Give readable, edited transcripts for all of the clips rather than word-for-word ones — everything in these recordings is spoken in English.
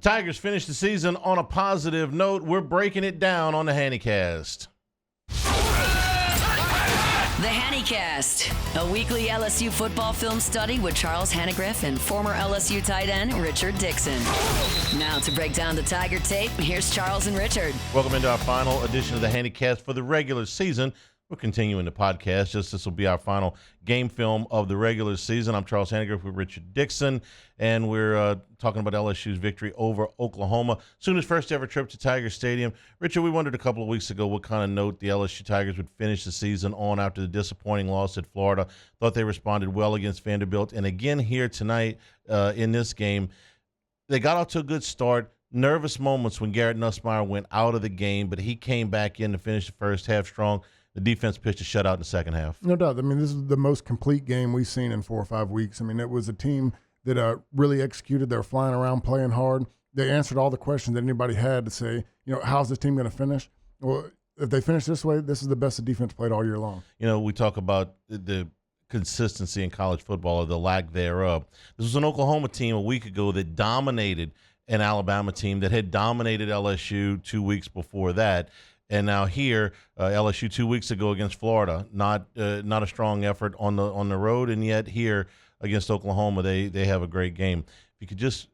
Tigers finished the season on a positive note. We're breaking it down on the Hannycast. The Hannycast, a weekly LSU football film study with Charles Hannigriff and former LSU tight end Richard Dickson. Now to break down the Tiger tape, here's Charles and Richard. Welcome into our final edition of the Hannycast for the regular season. We're continuing the podcast. This will be our final game film of the regular season. I'm Charles Hannigriff with Richard Dickson, and we're talking about LSU's victory over Oklahoma. Soonest first ever trip to Tiger Stadium. Richard, we wondered a couple of weeks ago what kind of note the LSU Tigers would finish the season on after the disappointing loss at Florida. Thought they responded well against Vanderbilt. And again here tonight in this game, they got off to a good start. Nervous moments when Garrett Nussmeier went out of the game, but he came back in to finish the first half strong. The defense pitched a shutout in the second half. No doubt. I mean, this is the most complete game we've seen in 4 or 5 weeks. I mean, it was a team that really executed. They were flying around, playing hard. They answered all the questions that anybody had to say, how's this team going to finish? Well, if they finish this way, this is the best the defense played all year long. We talk about the consistency in college football or the lack thereof. This was an Oklahoma team a week ago that dominated an Alabama team that had dominated LSU 2 weeks before that. And now here, LSU 2 weeks ago against Florida, not a strong effort on the road, and yet here against Oklahoma, they have a great game. If you could just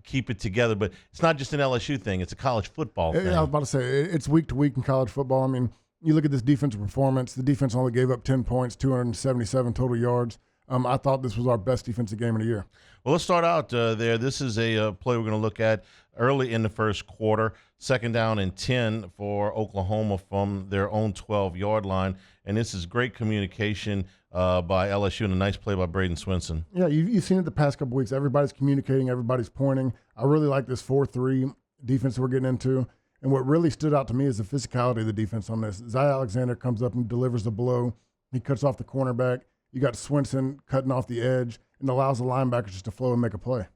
keep it together, but it's not just an LSU thing; it's a college football thing. I was about to say it's week to week in college football. I mean, you look at this defensive performance. The defense only gave up 10 points, 277 total yards. I thought this was our best defensive game of the year. Well, let's start out there. This is a play we're going to look at early in the first quarter. 2nd down and 10 for Oklahoma from their own 12-yard line. And this is great communication by LSU and a nice play by Braden Swinson. Yeah, you've seen it the past couple weeks. Everybody's communicating. Everybody's pointing. I really like this 4-3 defense we're getting into. And what really stood out to me is the physicality of the defense on this. Zy Alexander comes up and delivers the blow. He cuts off the cornerback. You got Swinson cutting off the edge and allows the linebackers just to flow and make a play.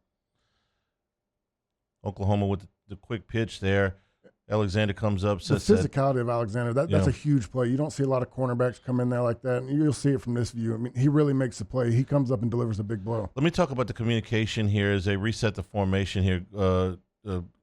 Oklahoma with the quick pitch there. Alexander comes up. The physicality of Alexander, that's a huge play. You don't see a lot of cornerbacks come in there like that, and you'll see it from this view. I mean, he really makes the play. He comes up and delivers a big blow. Let me talk about the communication here as they reset the formation here.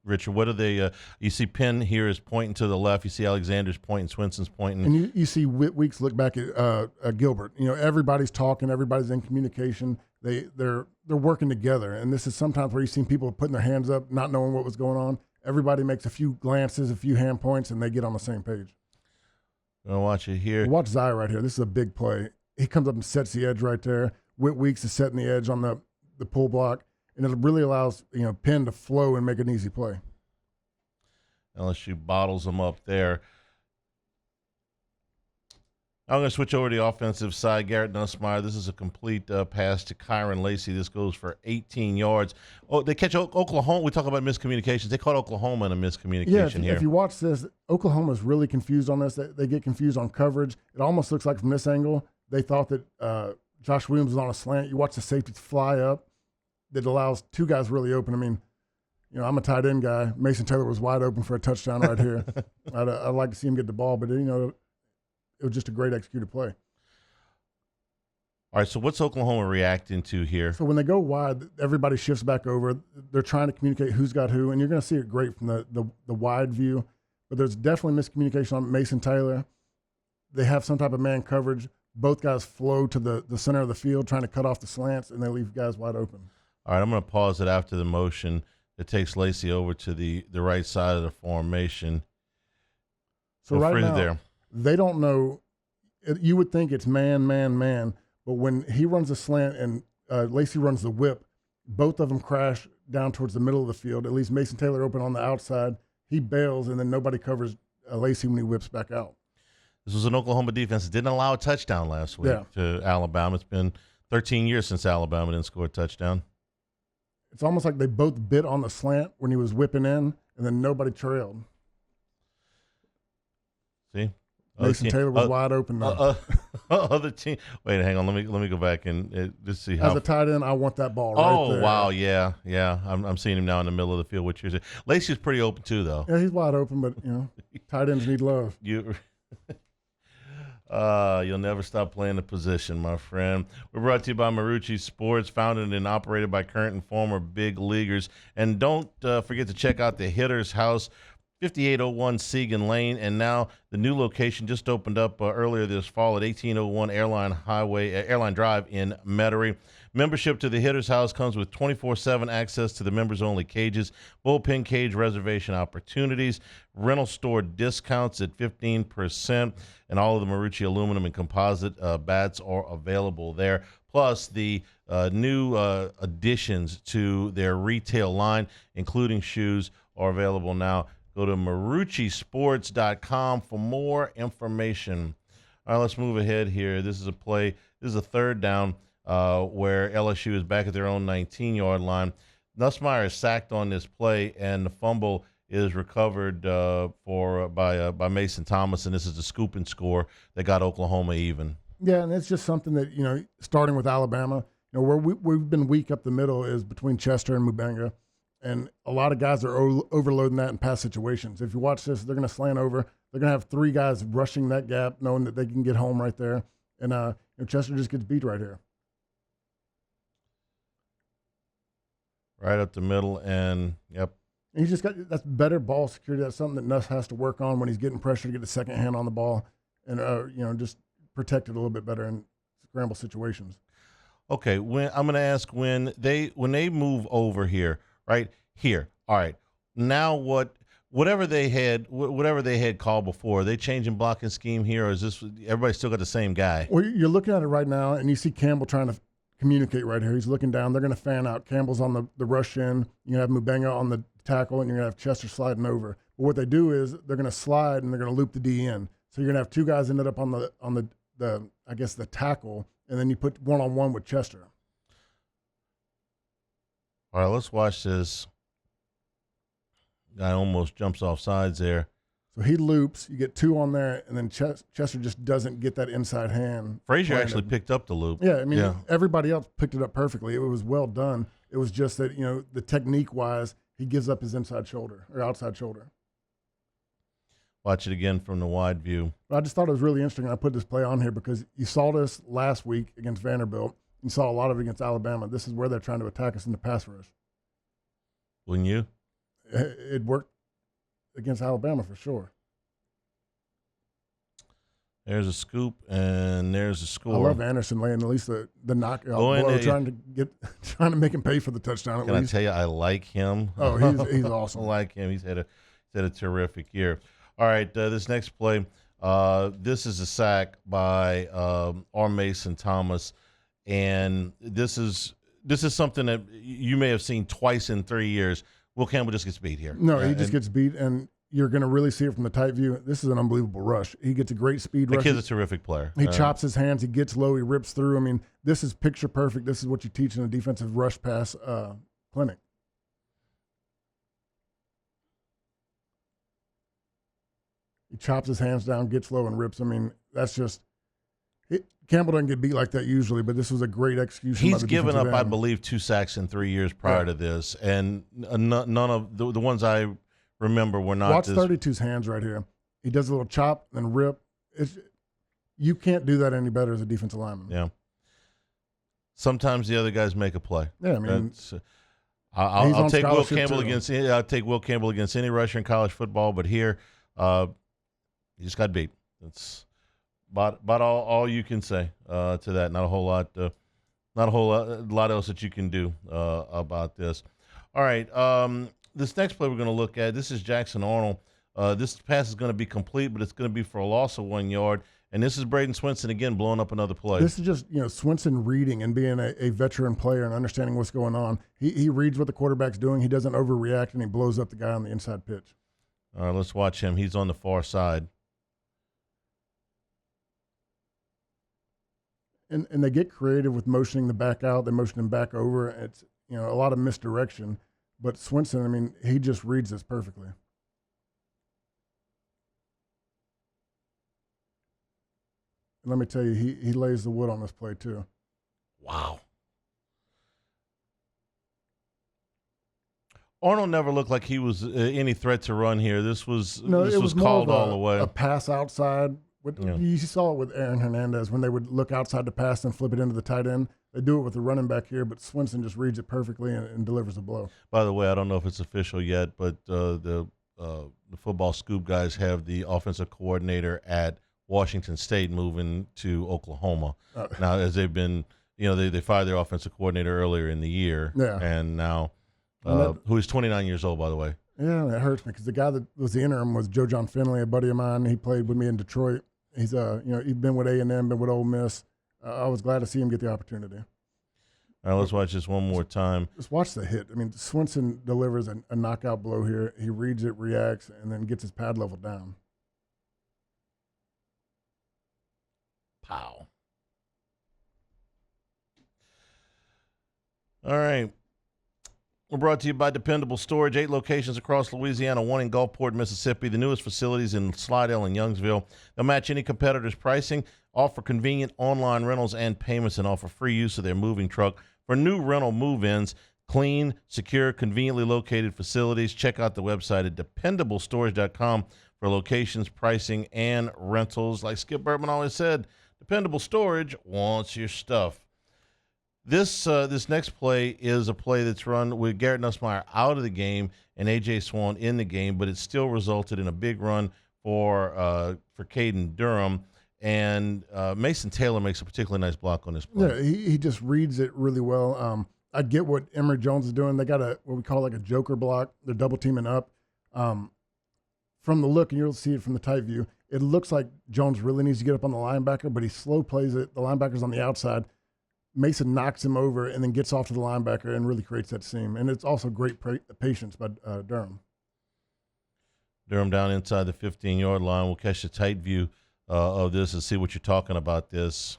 Richard, what are they? You see Penn here is pointing to the left. You see Alexander's pointing, Swinson's pointing. And you see Weeks look back at Gilbert. Everybody's talking. Everybody's in communication. They're working together. And this is sometimes where you've seen people putting their hands up, not knowing what was going on. Everybody makes a few glances, a few hand points, and they get on the same page. I'm going to watch it here. Watch Zy right here. This is a big play. He comes up and sets the edge right there. Weeks is setting the edge on the pull block. And it really allows Penn to flow and make an easy play. LSU bottles them up there. I'm going to switch over to the offensive side. Garrett Nussmeier. This is a complete pass to Kyron Lacey. This goes for 18 yards. Oh, they catch Oklahoma. We talk about miscommunications. They caught Oklahoma in a miscommunication here. If you watch this, Oklahoma's really confused on this. They get confused on coverage. It almost looks like from this angle, they thought that Josh Williams was on a slant. You watch the safeties fly up. That allows two guys really open. I mean, I'm a tight end guy. Mason Taylor was wide open for a touchdown right here. I'd like to see him get the ball, but, it was just a great executed play. All right, so what's Oklahoma reacting to here? So when they go wide, everybody shifts back over. They're trying to communicate who's got who, and you're going to see it great from the wide view. But there's definitely miscommunication on Mason Taylor. They have some type of man coverage. Both guys flow to the center of the field, trying to cut off the slants, and they leave guys wide open. All right, I'm going to pause it after the motion. It takes Lacey over to the right side of the formation. So right now, they don't know. You would think it's man, but when he runs a slant and Lacey runs the whip, both of them crash down towards the middle of the field. At least Mason Taylor open on the outside. He bails, and then nobody covers Lacey when he whips back out. This was an Oklahoma defense that didn't allow a touchdown last week to Alabama. It's been 13 years since Alabama didn't score a touchdown. It's almost like they both bit on the slant when he was whipping in, and then nobody trailed. See? Mason Taylor was wide open now. Other team. Wait, hang on. Let me go back and just see how. As a tight end, I want that ball right there. Oh, wow, yeah. I'm seeing him now in the middle of the field. Which is Lacey's pretty open too, though. Yeah, he's wide open, but tight ends need love. You'll never stop playing the position, my friend. We're brought to you by Marucci Sports, founded and operated by current and former big leaguers. And don't forget to check out the Hitter's House, 5801 Segan Lane, and now the new location just opened up earlier this fall at 1801 Airline Drive in Metairie. Membership to the Hitter's House comes with 24/7 access to the members-only cages, bullpen cage reservation opportunities, rental store discounts at 15%, and all of the Marucci aluminum and composite bats are available there. Plus, the new additions to their retail line, including shoes, are available now. Go to MarucciSports.com for more information. All right, let's move ahead here. This is a play. This is a third down where LSU is back at their own 19-yard line. Nussmeier is sacked on this play, and the fumble is recovered by Mason Thomas, and this is the scoop and score that got Oklahoma even. Yeah, and it's just something that, starting with Alabama, where we've been weak up the middle is between Chester and Mubenga. And a lot of guys are overloading that in pass situations. If you watch this, they're going to slant over. They're going to have three guys rushing that gap, knowing that they can get home right there. And Chester just gets beat right here. Right up the middle, and yep. And he's just got that's better ball security. That's something that Nuss has to work on when he's getting pressure to get the second hand on the ball, and just protect it a little bit better in scramble situations. Okay, I'm going to ask when they move over here. Right here. All right. Now whatever they had called before, are they changing blocking scheme here, or is this everybody still got the same guy? Well, you're looking at it right now, and you see Campbell trying to communicate right here. He's looking down. They're going to fan out. Campbell's on the rush in. You're going to have Mubenga on the tackle, and you're going to have Chester sliding over. But what they do is they're going to slide, and they're going to loop the D in. So you're going to have two guys ended up on the tackle, and then you put one-on-one with Chester. All right, let's watch this. Guy almost jumps off sides there. So he loops. You get two on there, and then Chester just doesn't get that inside hand. Frazier actually picked up the loop. Yeah, everybody else picked it up perfectly. It was well done. It was just that, the technique-wise, he gives up his inside shoulder or outside shoulder. Watch it again from the wide view. But I just thought it was really interesting. I put this play on here because you saw this last week against Vanderbilt. You saw a lot of it against Alabama. This is where they're trying to attack us in the pass rush. Wouldn't you? It worked against Alabama for sure. There's a scoop, and there's a score. I love Anderson laying at least the knockout blow, trying to make him pay for the touchdown at least. Can I tell you, I like him. Oh, he's awesome. I like him. He's had a terrific year. All right, this next play, this is a sack by R. Mason Thomas. And this is something that you may have seen twice in 3 years. Will Campbell just gets beat here. No, he just gets beat, and you're going to really see it from the tight view. This is an unbelievable rush. He gets a great speed rush. The kid's a terrific player. He chops his hands. He gets low. He rips through. I mean, this is picture perfect. This is what you teach in a defensive rush pass clinic. He chops his hands down, gets low, and rips. I mean, that's just Campbell doesn't get beat like that usually, but this was a great execution. He's given up, I believe, 2 sacks in 3 years prior to this, and none of the ones I remember were not. Watch 32's hands right here. He does a little chop and rip. You can't do that any better as a defensive lineman. Yeah. Sometimes the other guys make a play. Yeah, I mean, I'll take Will Campbell against any rusher in college football, but here, he just got beat. It's about all you can say to that. Not a whole lot else that you can do about this. All right, this next play we're going to look at, this is Jackson Arnold. This pass is going to be complete, but it's going to be for a loss of 1 yard. And this is Braden Swinson again blowing up another play. This is just Swinson reading and being a veteran player and understanding what's going on. He reads what the quarterback's doing. He doesn't overreact, and he blows up the guy on the inside pitch. All right, let's watch him. He's on the far side. And they get creative with motioning the back out. They motion him back over. It's a lot of misdirection. But Swinson, I mean, he just reads this perfectly. And let me tell you, he lays the wood on this play too. Wow. Arnold never looked like he was any threat to run here. This was called all the way. A pass outside You saw it with Aaron Hernandez when they would look outside the pass and flip it into the tight end. They do it with the running back here, but Swinson just reads it perfectly and delivers a blow. By the way, I don't know if it's official yet, but the football scoop guys have the offensive coordinator at Washington State moving to Oklahoma. Now, as they've been, they fired their offensive coordinator earlier in the year, and now who is 29 years old, by the way. Yeah, that hurts me because the guy that was the interim was Joe John Finley, a buddy of mine. He played with me in Detroit. He's he's been with A&M, been with Ole Miss. I was glad to see him get the opportunity. All right, let's watch this one more time. Just watch the hit. I mean, Swinson delivers a knockout blow here. He reads it, reacts, and then gets his pad level down. Pow. All right. We're brought to you by Dependable Storage, 8 locations across Louisiana, 1 in Gulfport, Mississippi, the newest facilities in Slidell and Youngsville. They'll match any competitor's pricing, offer convenient online rentals and payments, and offer free use of their moving truck for new rental move-ins. Clean, secure, conveniently located facilities. Check out the website at dependablestorage.com for locations, pricing, and rentals. Like Skip Bertman always said, Dependable Storage wants your stuff. This next play is a play that's run with Garrett Nussmeier out of the game and A.J. Swan in the game, but it still resulted in a big run for Caden Durham. And Mason Taylor makes a particularly nice block on this play. Yeah, he just reads it really well. I get what Emory Jones is doing. They got what we call like a joker block. They're double teaming up. From the look, and you'll see it from the tight view, it looks like Jones really needs to get up on the linebacker, but he slow plays it. The linebacker's on the outside. Mason knocks him over and then gets off to the linebacker and really creates that seam. And it's also great patience by Durham. Durham down inside the 15-yard line. We'll catch the tight view of this and see what you're talking about this.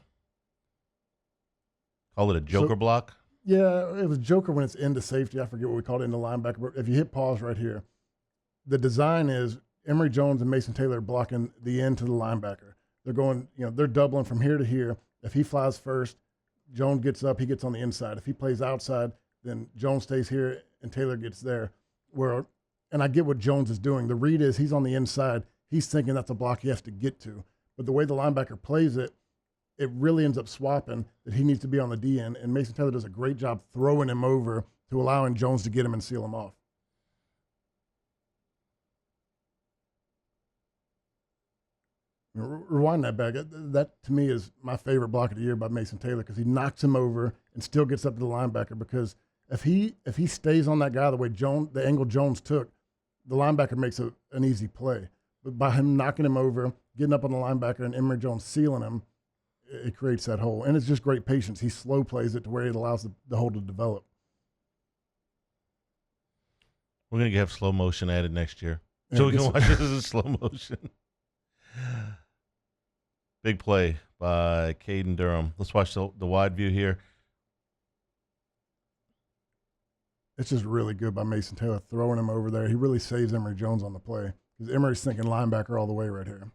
Call it a joker block? Yeah, it was joker when it's into safety. I forget what we called it in the linebacker. But if you hit pause right here, the design is Emory Jones and Mason Taylor blocking the end to the linebacker. They're going, they're doubling from here to here. If he flies first, Jones gets up, he gets on the inside. If he plays outside, then Jones stays here and Taylor gets there. And I get what Jones is doing. The read is he's on the inside. He's thinking that's a block he has to get to. But the way the linebacker plays it, it really ends up swapping that he needs to be on the D end. And Mason Taylor does a great job throwing him over to allowing Jones to get him and seal him off. Rewind that back. That, to me, is my favorite block of the year by Mason Taylor because he knocks him over and still gets up to the linebacker because if he stays on that guy the angle Jones took, the linebacker makes an easy play. But by him knocking him over, getting up on the linebacker, and Emory Jones sealing him, it creates that hole. And it's just great patience. He slow plays it to where it allows the hole to develop. We're going to have slow motion added next year. So we can watch this in slow motion. Big play by Caden Durham. Let's watch the wide view here. It's just really good by Mason Taylor throwing him over there. He really saves Emory Jones on the play because Emory's thinking linebacker all the way right here.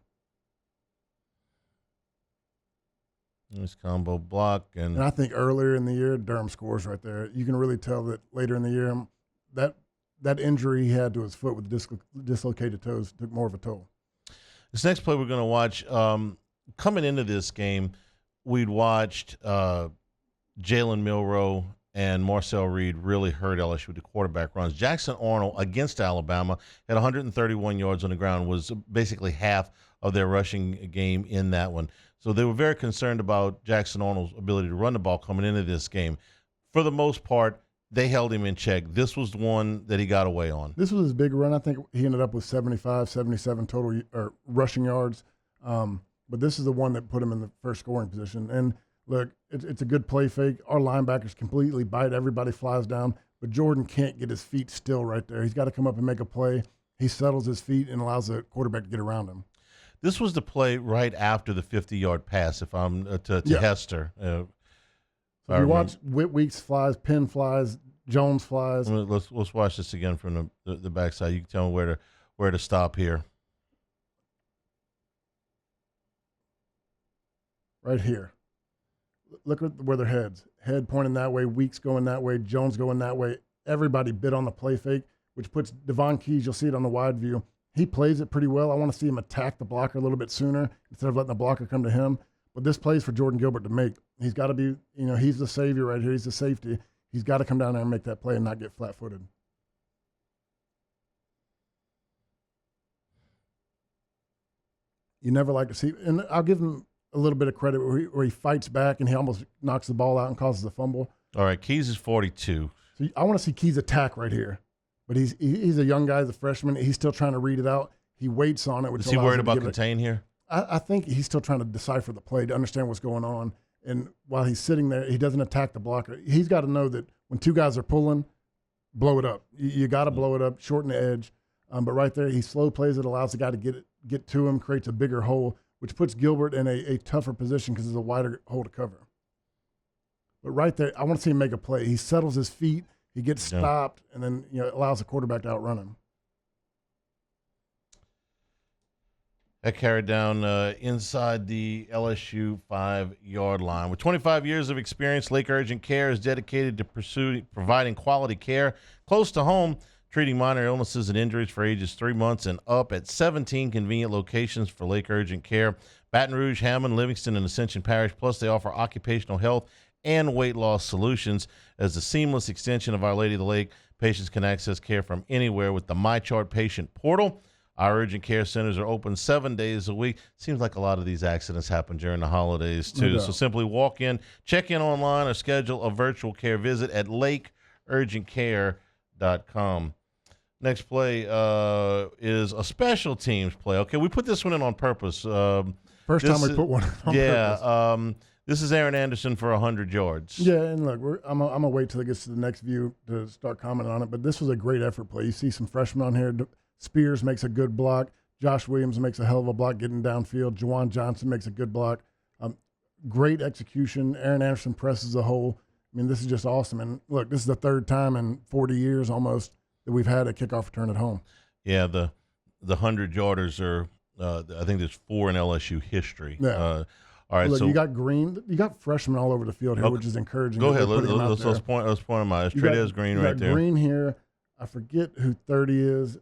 Nice combo block. And I think earlier in the year, Durham scores right there. You can really tell that later in the year, that injury he had to his foot with dislocated toes took more of a toll. This next play we're going to watch, coming into this game, we'd watched Jalen Milroe and Marcel Reed really hurt LSU with the quarterback runs. Jackson Arnold against Alabama had 131 yards on the ground, was basically half of their rushing game in that one. So they were very concerned about Jackson Arnold's ability to run the ball coming into this game. For the most part, they held him in check. This was the one that he got away on. This was his big run. I think he ended up with 75, 77 total rushing yards. But this is the one that put him in the first scoring position. And look, it's a good play fake. Our linebackers completely bite. Everybody flies down. But Jordan can't get his feet still right there. He's got to come up and make a play. He settles his feet and allows the quarterback to get around him. This was the play right after the 50-yard pass, if I'm to Hester. So if you watch Weeks flies, Penn flies, Jones flies. Let's watch this again from the backside. You can tell me where to stop here. Right here. Look at where their heads. Head pointing that way, Weeks going that way, Jones going that way. Everybody bit on the play fake, which puts Devon Keys, you'll see it on the wide view, he plays it pretty well. I want to see him attack the blocker a little bit sooner instead of letting the blocker come to him. But this plays for Jordan Gilbert to make. He's got to be, he's the savior right here. He's the safety. He's got to come down there and make that play and not get flat-footed. You never like to see, and I'll give him a little bit of credit where he fights back and he almost knocks the ball out and causes a fumble. All right, Keys is 42. So I want to see Keys attack right here. But he's a young guy, he's a freshman. He's still trying to read it out. He waits on it. Is he worried about contain here? I think he's still trying to decipher the play to understand what's going on. And while he's sitting there, he doesn't attack the blocker. He's got to know that when two guys are pulling, blow it up. You got to blow it up, shorten the edge. But right there, he slow plays it, allows the guy to get to him, creates a bigger hole, which puts Gilbert in a tougher position because it's a wider hole to cover. But right there, I want to see him make a play. He settles his feet, he gets stopped, and then allows the quarterback to outrun him. That carried down inside the LSU 5-yard line. With 25 years of experience, Lake Urgent Care is dedicated to providing quality care close to home, treating minor illnesses and injuries for ages 3 months and up at 17 convenient locations for Lake Urgent Care. Baton Rouge, Hammond, Livingston, and Ascension Parish. Plus, they offer occupational health and weight loss solutions. As a seamless extension of Our Lady of the Lake, patients can access care from anywhere with the MyChart patient portal. Our urgent care centers are open 7 days a week. Seems like a lot of these accidents happen during the holidays, too. So simply walk in, check in online, or schedule a virtual care visit at lakeurgentcare.com. Next play is a special teams play. Okay, we put this one in on purpose. First time we put one on purpose. This is Aaron Anderson for 100 yards. Yeah, and look, I'm going to wait till it gets to the next view to start commenting on it, but this was a great effort play. You see some freshmen on here. Spears makes a good block. Josh Williams makes a hell of a block getting downfield. Juwan Johnson makes a good block. Great execution. Aaron Anderson presses a hole. I mean, this is just awesome. And look, this is the third time in 40 years almost that we've had a kickoff return at home. Yeah, the 100-yarders are, I think there's 4 in LSU history. Yeah. All right, look, so you got Green, you got freshmen all over the field here, which is encouraging. Go ahead, let's point them out. Trez Green right there. Green here. I forget who 30 is.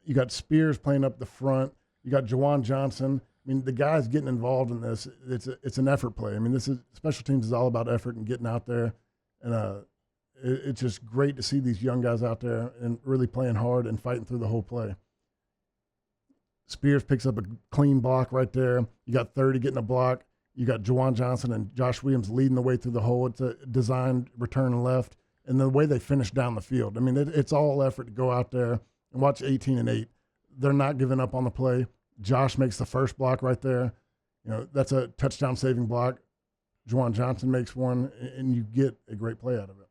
You got Spears playing up the front. You got Juwan Johnson. I mean, the guys getting involved in this. It's an effort play. I mean, special teams is all about effort and getting out there, and it's just great to see these young guys out there and really playing hard and fighting through the whole play. Spears picks up a clean block right there. You got 30 getting a block. You got Juwan Johnson and Josh Williams leading the way through the hole. It's a designed return left, and the way they finish down the field. I mean, it's all effort to go out there and watch 18 and 8. They're not giving up on the play. Josh makes the first block right there. That's a touchdown saving block. Juwan Johnson makes one, and you get a great play out of it.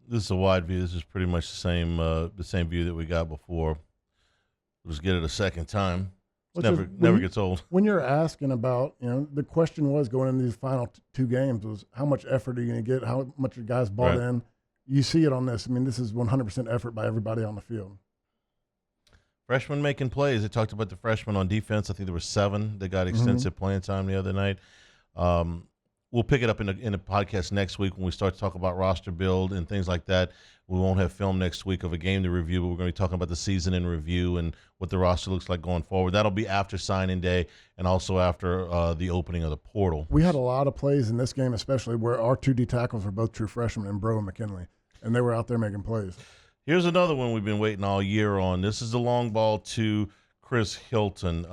This is a wide view. This is pretty much the same view that we got before. Let's get it a second time. Never gets old. When you're asking about, the question was going into these final 2 games was how much effort are you going to get? How much your guys bought in? You see it on this. I mean, this is 100% effort by everybody on the field. Freshmen making plays. They talked about the freshmen on defense. I think there were 7 that got extensive playing time the other night. We'll pick it up in the podcast next week when we start to talk about roster build and things like that. We won't have film next week of a game to review, but we're going to be talking about the season in review and what the roster looks like going forward. That'll be after signing day and also after the opening of the portal. We had a lot of plays in this game, especially where our 2 D tackles were both true freshmen, and Bro and McKinley, and they were out there making plays. Here's another one we've been waiting all year on. This is the long ball to Chris Hilton.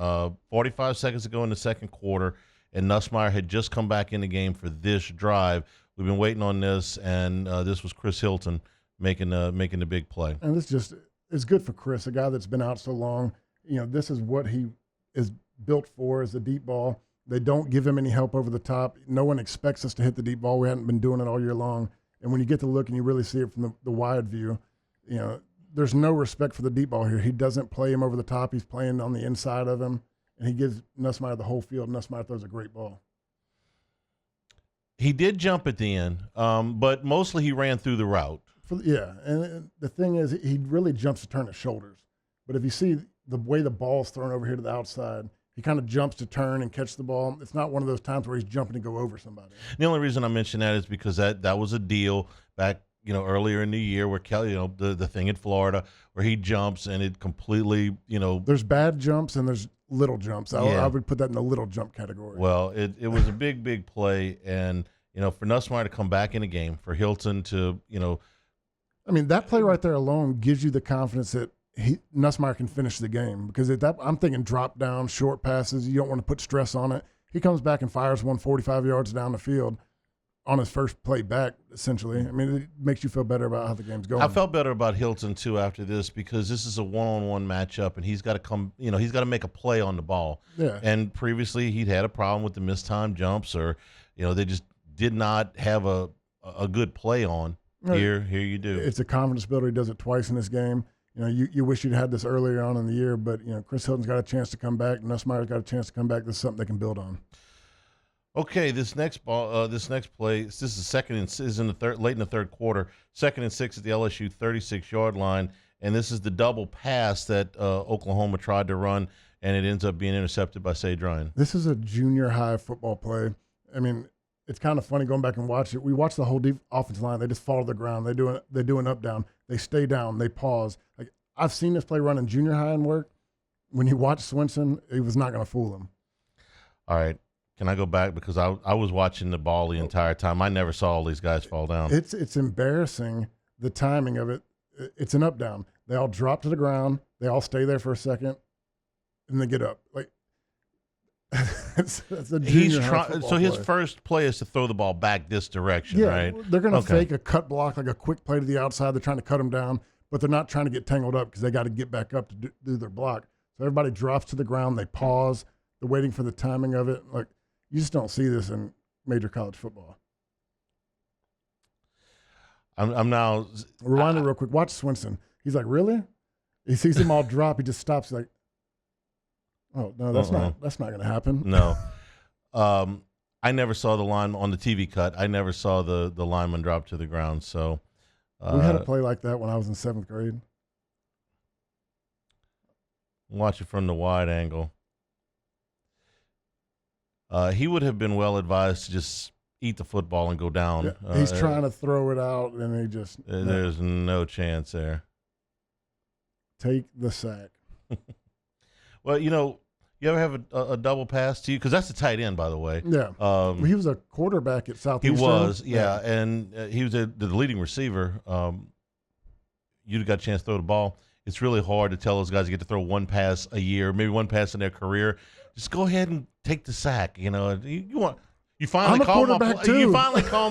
45 seconds ago in the second quarter, and Nussmeier had just come back in the game for this drive. We've been waiting on this, and this was Chris Hilton making the big play. And it's good for Chris, a guy that's been out so long. This is what he is built for, is a deep ball. They don't give him any help over the top. No one expects us to hit the deep ball. We haven't been doing it all year long. And when you get to look and you really see it from the wide view, there's no respect for the deep ball here. He doesn't play him over the top. He's playing on the inside of him, and he gives Nussmeier the whole field. Nussmeier throws a great ball. He did jump at the end, but mostly he ran through the route. And the thing is, he really jumps to turn his shoulders. But if you see the way the ball's thrown over here to the outside, he kind of jumps to turn and catch the ball. It's not one of those times where he's jumping to go over somebody. The only reason I mention that is because that was a deal back earlier in the year where Kelly, the thing in Florida where he jumps and it completely, There's bad jumps and there's little jumps. Yeah. I would put that in the little jump category. well, it was a big play. And, for Nussmeier to come back in the game, for Hilton to, I mean, that play right there alone gives you the confidence that Nussmeier can finish the game, because I'm thinking drop down, short passes. You don't want to put stress on it. He comes back and fires 145 yards down the field on his first play back, essentially. I mean, it makes you feel better about how the game's going. I felt better about Hilton too after this, because this is a one-on-one matchup and he's got to come, he's got to make a play on the ball. Yeah. And previously he'd had a problem with the mistimed jumps, or, they just did not have a good play on. Here you do. It's a confidence builder. He does it twice in this game. You wish you'd had this earlier on in the year, but Chris Hilton's got a chance to come back. Nussmeier's got a chance to come back. This is something they can build on. Okay, this next play. This is late in the third quarter. 2nd and 6 at the LSU 36-yard line, and this is the double pass that Oklahoma tried to run, and it ends up being intercepted by Sage Ryan. This is a junior high football play. I mean, it's kind of funny going back and watch it. We watch the whole offensive line. They just fall to the ground. They do an up down. They stay down. They pause. Like, I've seen this play run in junior high and work. When you watch Swinson, he was not going to fool him. All right. Can I go back, because I was watching the ball the entire time. I never saw all these guys fall down. It's embarrassing, the timing of it. It's an up down. They all drop to the ground. They all stay there for a second, and they get up. Like, that's a junior high football so his play. first play is to throw the ball back this direction, Yeah, right? They're going to fake a cut block, like a quick play to the outside. They're trying to cut them down, but they're not trying to get tangled up, because they got to get back up to do their block. So everybody drops to the ground. They pause. They're waiting for the timing of it. Like, you just don't see this in major college football. I'm now Rewind it real quick. Watch Swinson. He's like, really? He sees them all drop. He just stops. Like, oh no, that's not going to happen. No. I never saw the line on the TV cut. I never saw the lineman drop to the ground. So we had a play like that when I was in 7th grade. Watch it from the wide angle. He would have been well advised to just eat the football and go down. Yeah, he's trying to throw it out, and he just there's no chance there. Take the sack. Well, you ever have a double pass to you? Because that's a tight end, by the way. Yeah. He was a quarterback at Southeastern. He was, yeah. And he was the leading receiver. You'd got a chance to throw the ball. It's really hard to tell those guys to get to throw one pass a year, maybe one pass in their career. Just go ahead and take the sack. You finally call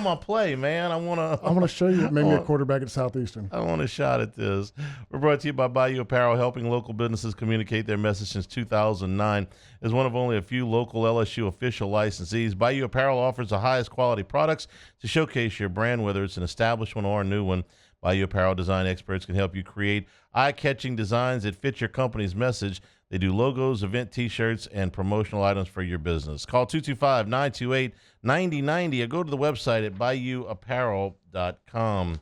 my play, man. I want to show you maybe a quarterback at Southeastern. I want a shot at this. We're brought to you by Bayou Apparel, helping local businesses communicate their message since 2009. As one of only a few local LSU official licensees, Bayou Apparel offers the highest quality products to showcase your brand, whether it's an established one or a new one. Bayou Apparel design experts can help you create eye-catching designs that fit your company's message. They do logos, event T-shirts, and promotional items for your business. Call 225-928-9090 or go to the website at bayouapparel.com.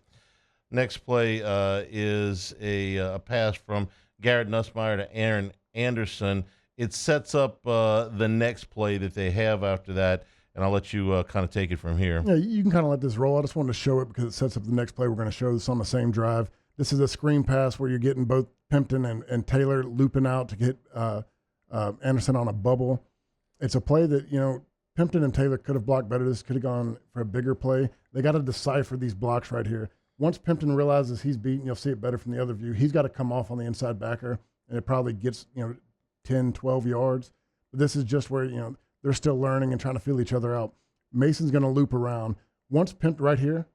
Next play is a pass from Garrett Nussmeier to Aaron Anderson. It sets up the next play that they have after that, and I'll let you kind of take it from here. Yeah, you can kind of let this roll. I just wanted to show it because it sets up the next play we're going to show. This on the same drive. This is a screen pass where you're getting both Pimpton and Taylor looping out to get Anderson on a bubble. It's a play that, Pimpton and Taylor could have blocked better. This could have gone for a bigger play. They got to decipher these blocks right here. Once Pimpton realizes he's beaten, you'll see it better from the other view. He's got to come off on the inside backer, and it probably gets, 10, 12 yards. But this is just where, they're still learning and trying to feel each other out. Mason's going to loop around. Once Pimpton right here,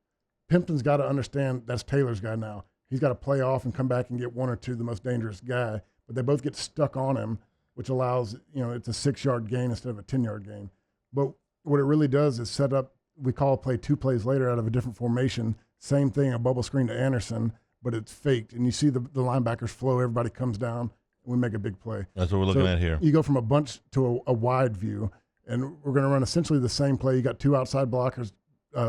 Pimpton's got to understand that's Taylor's guy now. He's got to play off and come back and get one or two, the most dangerous guy. But they both get stuck on him, which allows, it's a 6-yard gain instead of a 10-yard gain. But what it really does is set up, we call a play 2 plays later out of a different formation. Same thing, a bubble screen to Anderson, but it's faked. And you see the linebackers flow, everybody comes down, and we make a big play. That's what we're looking at here. You go from a bunch to a wide view, and we're going to run essentially the same play. You got 2 outside blockers.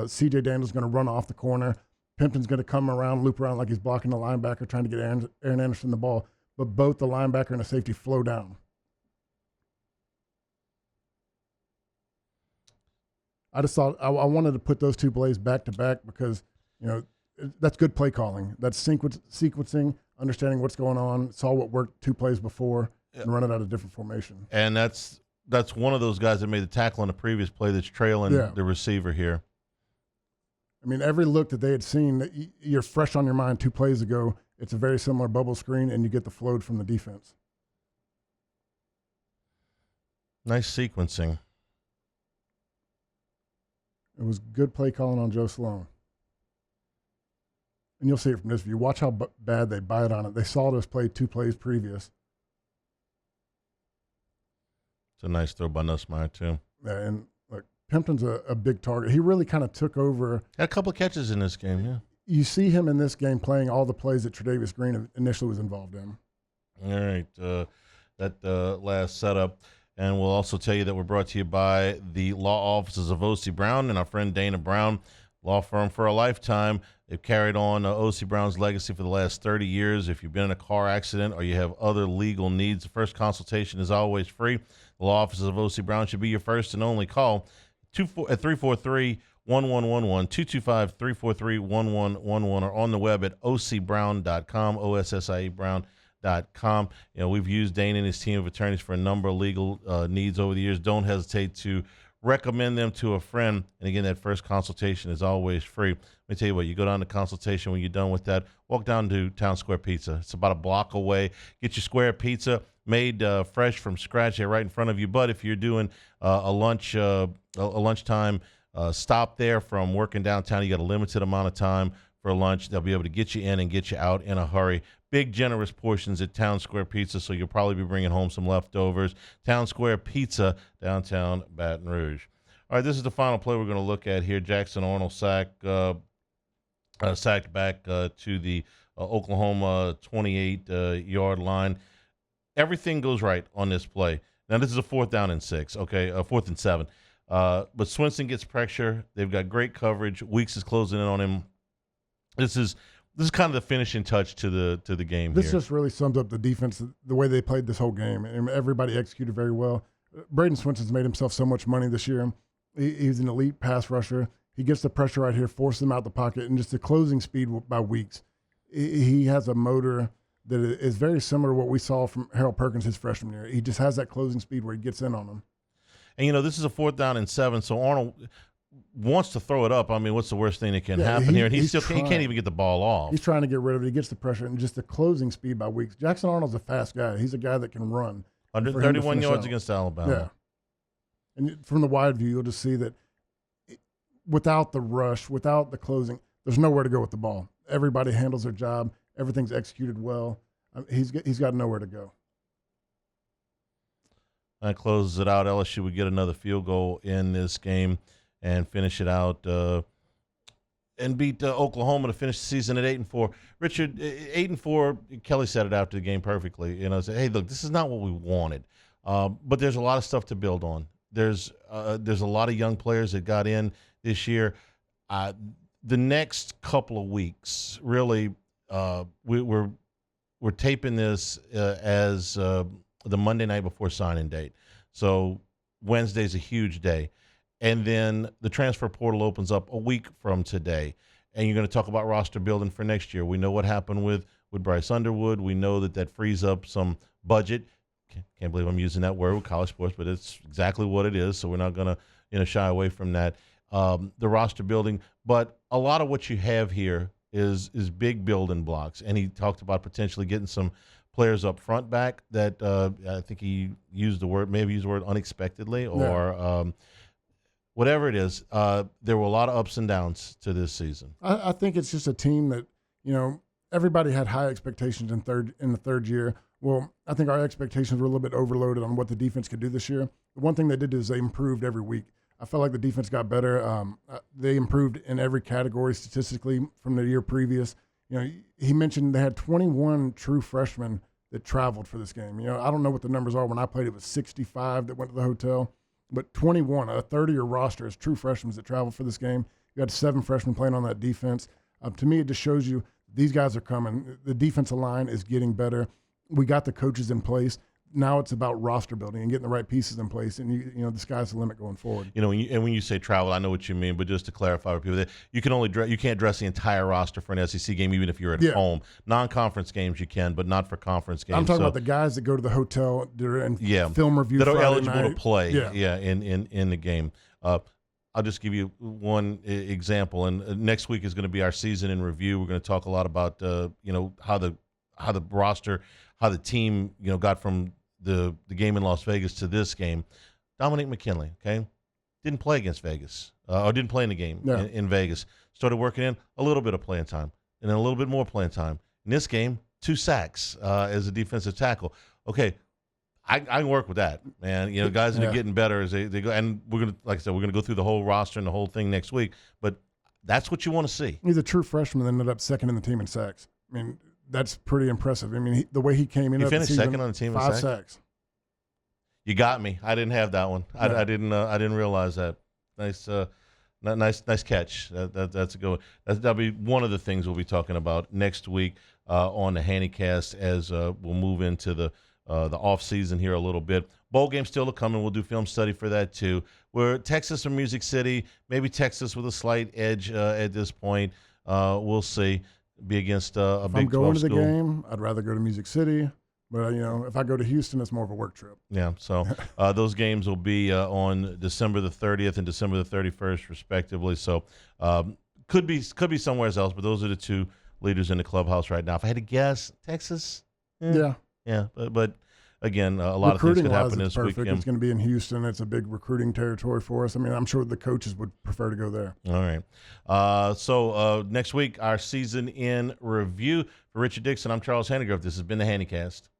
C.J. Daniels going to run off the corner. Pimpton's going to come around, loop around like he's blocking the linebacker, trying to get Aaron Anderson the ball. But both the linebacker and the safety flow down. I just thought I wanted to put those 2 plays back to back because, that's good play calling. That's sequencing, understanding what's going on, saw what worked 2 plays before, and run it out of different formation. And that's one of those guys that made the tackle on the previous play that's trailing the receiver here. I mean, every look that they had seen, that you're fresh on your mind 2 plays ago, it's a very similar bubble screen, and you get the float from the defense. Nice sequencing. It was good play calling on Joe Sloan. And you'll see it from this view. Watch how bad they bite on it. They saw this play 2 plays previous. It's a nice throw by Nussmeier, too. Yeah, and look, Pimpton's a big target. He really kind of took over. Had a couple of catches in this game, yeah. You see him in this game playing all the plays that Tre'Davious Green initially was involved in. All right, that last setup. And we'll also tell you that we're brought to you by the law offices of O.C. Brown and our friend Dana Brown, law firm for a lifetime. They've carried on O.C. Brown's legacy for the last 30 years. If you've been in a car accident or you have other legal needs, the first consultation is always free. The law offices of O.C. Brown should be your first and only call. 343-1111, 225-343-1111, or on the web at ocbrown.com, O-S-S-I-E Brown.com. You know, we've used Dane and his team of attorneys for a number of legal needs over the years. Don't hesitate to recommend them to a friend. And again, that first consultation is always free. Let me tell you what, you go down to consultation. When you're done with that, walk down to Town Square Pizza. It's about a block away. Get your square pizza made fresh from scratch there right in front of you. But if you're doing a lunchtime stop there from working downtown, you got a limited amount of time for lunch. They'll be able to get you in and get you out in a hurry. Big, generous portions at Town Square Pizza, so you'll probably be bringing home some leftovers. Town Square Pizza, downtown Baton Rouge. All right, this is the final play we're going to look at here. Jackson Arnold sacked back to the Oklahoma 28-yard line. Everything goes right on this play. Now, this is a 4th down and 6, okay, 4th and 7. But Swinson gets pressure. They've got great coverage. Weeks is closing in on him. This is kind of the finishing touch to the game. This here. just really sums up the defense, the way they played this whole game, and everybody executed very well. Braden Swinson's made himself so much money this year. He's an elite pass rusher. He gets the pressure right here, forces him out the pocket, and just the closing speed by Weeks. He has a motor that is very similar to what we saw from Harold Perkins his freshman year. He just has that closing speed where he gets in on them. And, you know, this is a 4th down and 7, so Arnold wants to throw it up. I mean, what's the worst thing that can happen here? And he can't even get the ball off. He's trying to get rid of it. He gets the pressure and just the closing speed by Weeks. Jackson Arnold's a fast guy. He's a guy that can run. 131 yards against Alabama. Yeah. And from the wide view, you'll just see that without the rush, without the closing, there's nowhere to go with the ball. Everybody handles their job. Everything's executed well. He's got nowhere to go. That closes it out. LSU would get another field goal in this game and finish it out and beat Oklahoma to finish the season at 8-4. Richard, 8-4. Kelly said it after the game perfectly. You know, said, "Hey, look, this is not what we wanted, but there's a lot of stuff to build on. There's a lot of young players that got in this year. The next couple of weeks, really, we're taping this as the Monday night before signing date. So Wednesday's a huge day. And then the transfer portal opens up a week from today. And you're going to talk about roster building for next year. We know what happened with Bryce Underwood. We know that frees up some budget. Can't believe I'm using that word with college sports, but it's exactly what it is. So we're not going to shy away from that. The roster building. But a lot of what you have here is big building blocks. And he talked about potentially getting some players up front back that I think he used the word unexpectedly or whatever it is. There were a lot of ups and downs to this season. I think it's just a team that, you know, everybody had high expectations in the third year. Well, I think our expectations were a little bit overloaded on what the defense could do this year. The one thing they did is they improved every week. I felt like the defense got better. They improved in every category statistically from the year previous. You know, he mentioned they had 21 true freshmen that traveled for this game. You know, I don't know what the numbers are. When I played, it was 65 that went to the hotel. But 21, a 30-year roster is true freshmen that traveled for this game. You had 7 freshmen playing on that defense. To me, it just shows you these guys are coming. The defensive line is getting better. We got the coaches in place. now it's about roster building and getting the right pieces in place, and you know the sky's the limit going forward. You know, when you say travel, I know what you mean, but just to clarify for people, that you can only you can't dress the entire roster for an SEC game, even if you're at home. Non-conference games you can, but not for conference games. I'm talking about the guys that go to the hotel and film review that are Friday eligible night. to play. In the game. I'll just give you one example, and next week is going to be our season in review. We're going to talk a lot about how the roster, how the team got from the game in Las Vegas to this game. Dominic McKinley, okay, didn't play against Vegas or didn't play in the game in Vegas. Started working in a little bit of playing time and then a little bit more playing time. In this game, 2 sacks as a defensive tackle. Okay, I can work with that, man. Guys that are getting better as they go, and we're gonna, like I said, we're gonna go through the whole roster and the whole thing next week. But that's what you want to see. He's a true freshman that ended up second in the team in sacks. I mean, that's pretty impressive. I mean, the way he came in, he up finished the season, second on the team in 5 sacks. You got me. I didn't have that one. Yeah. I didn't realize that. Nice catch. That's a good one. That'll be one of the things we'll be talking about next week on the Hannycast as we'll move into the off season here a little bit. Bowl game still to come, and we'll do film study for that too. We're Texas or Music City, maybe Texas with a slight edge at this point. We'll see. Be against a If Big I'm going 12 to the school. game, I'd rather go to Music City. But if I go to Houston, it's more of a work trip. Yeah, so those games will be on December the 30th and December the 31st, respectively. So could be somewhere else, but those are the 2 leaders in the clubhouse right now. If I had to guess, Texas. Yeah. But again, a lot of things could happen this perfect. weekend. It's going to be in Houston. It's a big recruiting territory for us. I mean, I'm sure the coaches would prefer to go there. All right. So next week, our season in review. For Richard Dickson, I'm Charles Hannigriff. This has been the Hannycast.